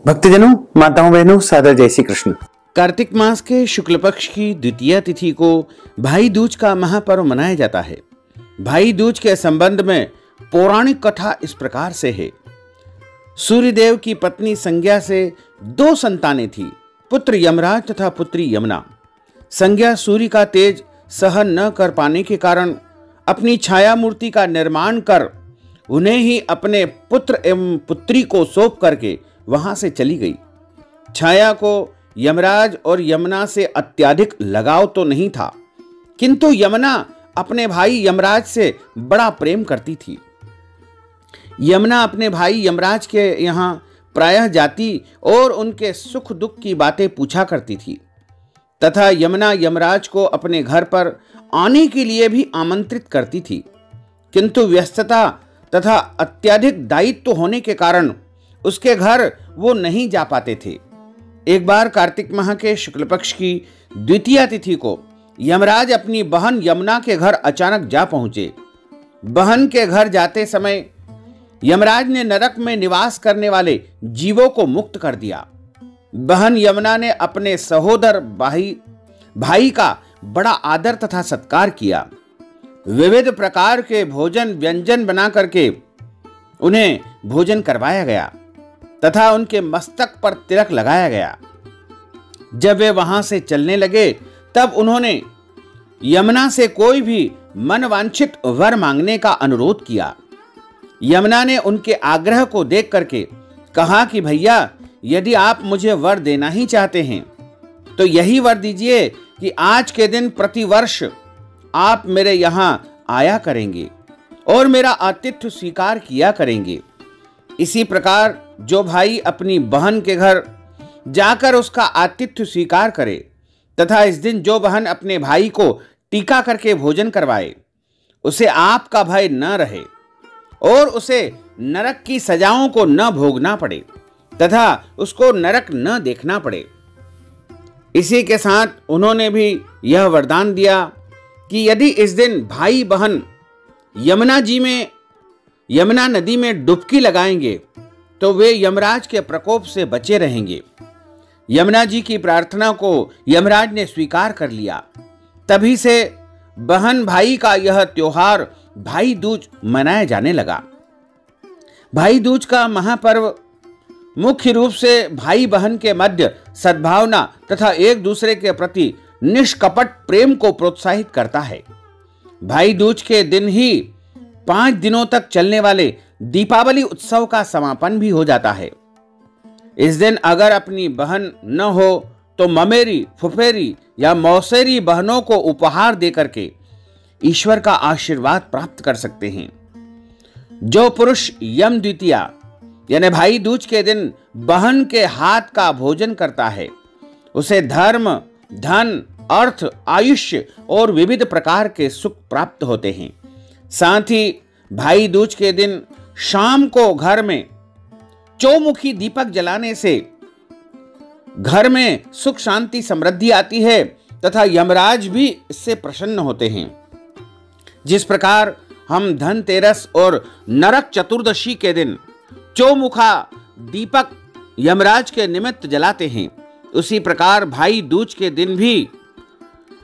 भक्तजनों, माताओं बहनों, सादर जय श्री कृष्ण। कार्तिक मास के शुक्ल पक्ष की द्वितीय तिथि को भाई दूज का महापर्व मनाया जाता है। भाई दूज के संबंध में पौराणिक कथा इस प्रकार से है। सूर्यदेव की पत्नी संज्ञा से 2 संतानें थी, पुत्र यमराज तथा पुत्री यमुना। संज्ञा सूर्य का तेज सहन न कर पाने के कारण अपनी छाया मूर्ति का निर्माण कर उन्हें ही अपने पुत्र एवं पुत्री को सौंप करके वहां से चली गई। छाया को यमराज और यमुना से अत्यधिक लगाव तो नहीं था, किंतु यमुना अपने भाई यमराज से बड़ा प्रेम करती थी। यमुना अपने भाई यमराज के यहाँ प्रायः जाती और उनके सुख दुख की बातें पूछा करती थी तथा यमुना यमराज को अपने घर पर आने के लिए भी आमंत्रित करती थी, किंतु व्यस्तता तथा अत्यधिक दायित्व होने के कारण उसके घर वो नहीं जा पाते थे। एक बार कार्तिक माह के शुक्ल पक्ष की द्वितीय तिथि को यमराज अपनी बहन यमुना के घर अचानक जा पहुंचे। बहन के घर जाते समय यमराज ने नरक में निवास करने वाले जीवों को मुक्त कर दिया। बहन यमुना ने अपने सहोदर भाई का बड़ा आदर तथा सत्कार किया। विविध प्रकार के भोजन व्यंजन बना करके उन्हें भोजन करवाया गया तथा उनके मस्तक पर तिलक लगाया गया। जब वे वहां से चलने लगे तब उन्होंने यमुना से कोई भी मनवांछित वर मांगने का अनुरोध किया। यमुना ने उनके आग्रह को देख करके कहा कि भैया, यदि आप मुझे वर देना ही चाहते हैं तो यही वर दीजिए कि आज के दिन प्रतिवर्ष आप मेरे यहाँ आया करेंगे और मेरा आतिथ्य स्वीकार किया करेंगे। इसी प्रकार जो भाई अपनी बहन के घर जाकर उसका आतिथ्य स्वीकार करे तथा इस दिन जो बहन अपने भाई को टीका करके भोजन करवाए, उसे आपका भय न रहे और उसे नरक की सजाओं को न भोगना पड़े तथा उसको नरक न देखना पड़े। इसी के साथ उन्होंने भी यह वरदान दिया कि यदि इस दिन भाई बहन यमुना नदी में डुबकी लगाएंगे तो वे यमराज के प्रकोप से बचे रहेंगे। यमुना जी की प्रार्थना को यमराज ने स्वीकार कर लिया। तभी से बहन भाई का यह त्योहार भाई दूज मनाया जाने लगा। भाई दूज का महापर्व मुख्य रूप से भाई बहन के मध्य सद्भावना तथा एक दूसरे के प्रति निष्कपट प्रेम को प्रोत्साहित करता है। भाई दूज के दिन ही 5 दिनों तक चलने वाले दीपावली उत्सव का समापन भी हो जाता है। इस दिन अगर अपनी बहन न हो तो ममेरी, फुफेरी या मौसेरी बहनों को उपहार देकर के ईश्वर का आशीर्वाद प्राप्त कर सकते हैं। जो पुरुष यम द्वितीया यानी भाई दूज के दिन बहन के हाथ का भोजन करता है, उसे धर्म, धन, अर्थ, आयुष्य और विविध प्रकार के सुख प्राप्त होते हैं। साथ ही भाई दूज के दिन शाम को घर में चौमुखी दीपक जलाने से घर में सुख शांति समृद्धि आती है तथा यमराज भी इससे प्रसन्न होते हैं। जिस प्रकार हम धनतेरस और नरक चतुर्दशी के दिन चौमुखा दीपक यमराज के निमित्त जलाते हैं, उसी प्रकार भाई दूज के दिन भी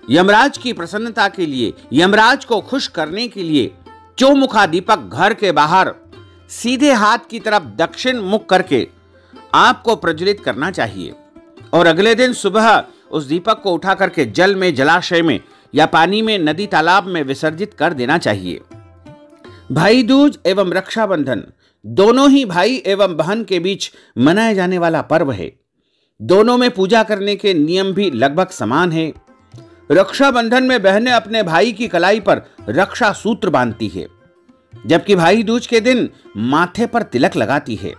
यमराज की प्रसन्नता के लिए, यमराज को खुश करने के लिए चौमुखा दीपक घर के बाहर सीधे हाथ की तरफ दक्षिण मुख करके आपको प्रज्वलित करना चाहिए और अगले दिन सुबह उस दीपक को उठा करके जल में, जलाशय में या पानी में, नदी तालाब में विसर्जित कर देना चाहिए। भाई दूज एवं रक्षाबंधन दोनों ही भाई एवं बहन के बीच मनाया जाने वाला पर्व है। दोनों में पूजा करने के नियम भी लगभग समान है। रक्षाबंधन में बहनें अपने भाई की कलाई पर रक्षा सूत्र बांधती है, जबकि भाई दूज के दिन माथे पर तिलक लगाती है।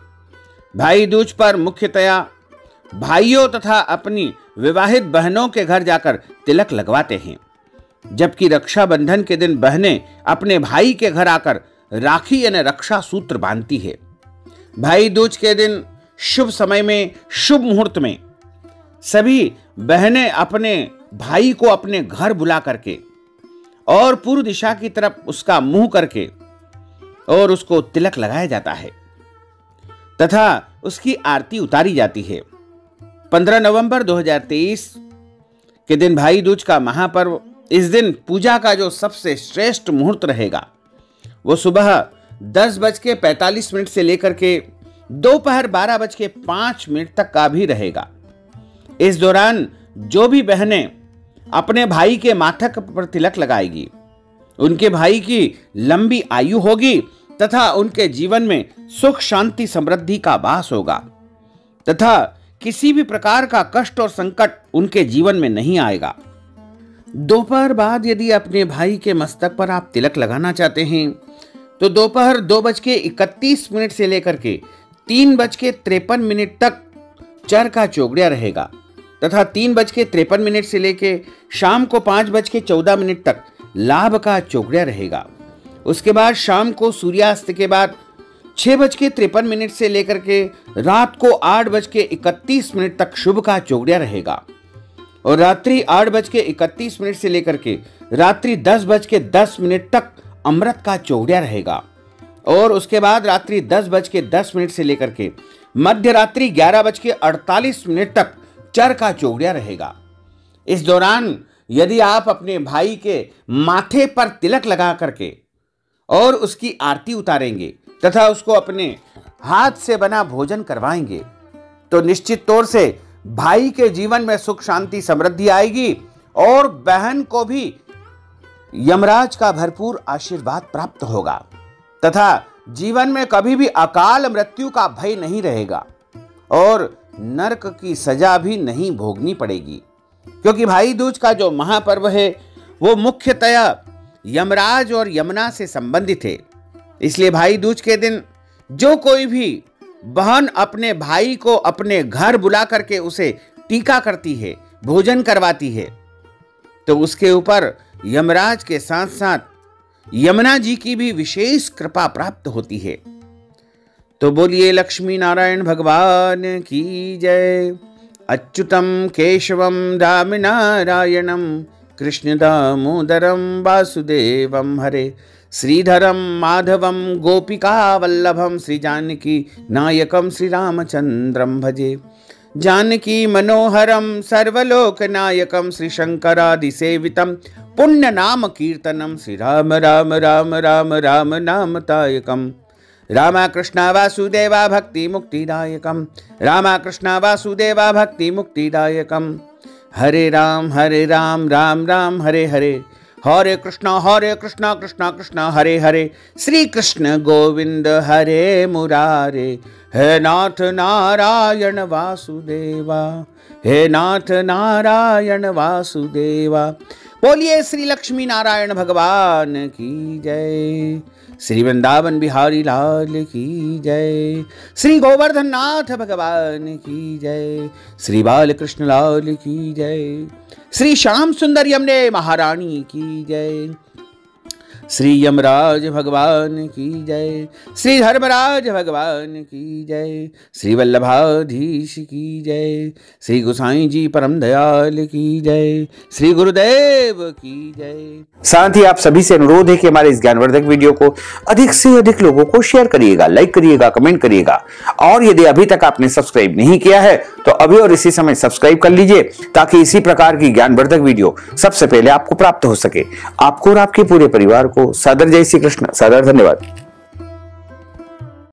भाई दूज पर मुख्यतया भाइयों तथा अपनी विवाहित बहनों के घर जाकर तिलक लगवाते हैं, जबकि रक्षाबंधन के दिन बहनें अपने भाई के घर आकर राखी यानी रक्षा सूत्र बांधती है। भाई दूज के दिन शुभ समय में, शुभ मुहूर्त में सभी बहनें अपने भाई को अपने घर बुला करके और पूर्व दिशा की तरफ उसका मुंह करके और उसको तिलक लगाया जाता है तथा उसकी आरती उतारी जाती है। 15 नवंबर 2023 के दिन भाई दूज का महापर्व, इस दिन पूजा का जो सबसे श्रेष्ठ मुहूर्त रहेगा वो सुबह 10:45 से लेकर के दोपहर 12:05 तक का भी रहेगा। इस दौरान जो भी बहनें अपने भाई के माथक पर तिलक लगाएगी, उनके भाई की लंबी आयु होगी तथा उनके जीवन में सुख शांति समृद्धि का वास होगा तथा किसी भी प्रकार का कष्ट और संकट उनके जीवन में नहीं आएगा। दोपहर बाद यदि अपने भाई के मस्तक पर आप तिलक लगाना चाहते हैं तो दोपहर 2:31 से लेकर के 3:53 तक चर का चौगड़िया रहेगा तथा 3:53 से लेकर शाम को 5:14 तक लाभ का चौगड़िया रहेगा। उसके बाद शाम को सूर्यास्त के बाद 6:53 से लेकर के रात को 8:31 तक शुभ का चौगड़िया रहेगा और रात्रि 8:31 से लेकर के रात्रि 10:10 तक अमृत का चौगड़िया रहेगा और उसके बाद रात्रि 10:10 से लेकर के मध्य रात्रि 11:48 तक चर का चौगड़िया रहेगा। इस दौरान यदि आप अपने भाई के माथे पर तिलक लगा करके और उसकी आरती उतारेंगे तथा उसको अपने हाथ से बना भोजन करवाएंगे तो निश्चित तौर से भाई के जीवन में सुख शांति समृद्धि आएगी और बहन को भी यमराज का भरपूर आशीर्वाद प्राप्त होगा तथा जीवन में कभी भी अकाल मृत्यु का भय नहीं रहेगा और नरक की सजा भी नहीं भोगनी पड़ेगी, क्योंकि भाई दूज का जो महापर्व है वो मुख्यतया यमराज और यमुना से संबंधित है। इसलिए भाई दूज के दिन जो कोई भी बहन अपने भाई को अपने घर बुला करके उसे टीका करती है, भोजन करवाती है, तो उसके ऊपर यमराज के साथ साथ यमुना जी की भी विशेष कृपा प्राप्त होती है। तो बोलिए लक्ष्मी नारायण भगवान की जय। अच्युतम केशवम दाम नारायणम कृष्ण दामोदरम वासुदेवम हरे श्रीधरम माधवम गोपिका वल्लभम श्री जानकी नायकम श्री रामचंद्रम भजे। जानकी मनोहरम सर्वलोक नायकम श्री शंकरादि सेवितम पुण्य नाम कीर्तनम श्री राम राम राम राम राम नाम तायकम। रामा कृष्णा वासुदेवा भक्ति मुक्तिदायकम, रामा कृष्णा वासुदेवा भक्ति मुक्तिदायकम। हरे राम राम राम हरे हरे, हरे कृष्णा कृष्णा कृष्णा हरे हरे। श्री कृष्ण गोविंद हरे मुरारे, हे नाथ नारायण वासुदेवा, हे नाथ नारायण वासुदेवा। बोलिए श्री लक्ष्मी नारायण भगवान की जय। श्री वृंदावन बिहारी लाल की जय। श्री गोवर्धन नाथ भगवान की जय। श्री बालकृष्ण लाल की जय। श्री श्याम सुंदर यमुने महारानी की जय। श्री यमराज भगवान की जय। श्री धर्मराज भगवान की जय। श्री वल्लभाधीश की जय। श्री गोसाई जी परम दयाल की जय। श्री गुरुदेव की जय। साथ ही आप सभी से अनुरोध है कि हमारे इस ज्ञानवर्धक वीडियो को अधिक से अधिक लोगों को शेयर करिएगा, लाइक करिएगा, कमेंट करिएगा और यदि अभी तक आपने सब्सक्राइब नहीं किया है तो अभी और इसी समय सब्सक्राइब कर लीजिए ताकि इसी प्रकार की ज्ञानवर्धक वीडियो सबसे पहले आपको प्राप्त हो सके। आपको और आपके पूरे परिवार को सादर जय श्री कृष्ण, सादर धन्यवाद।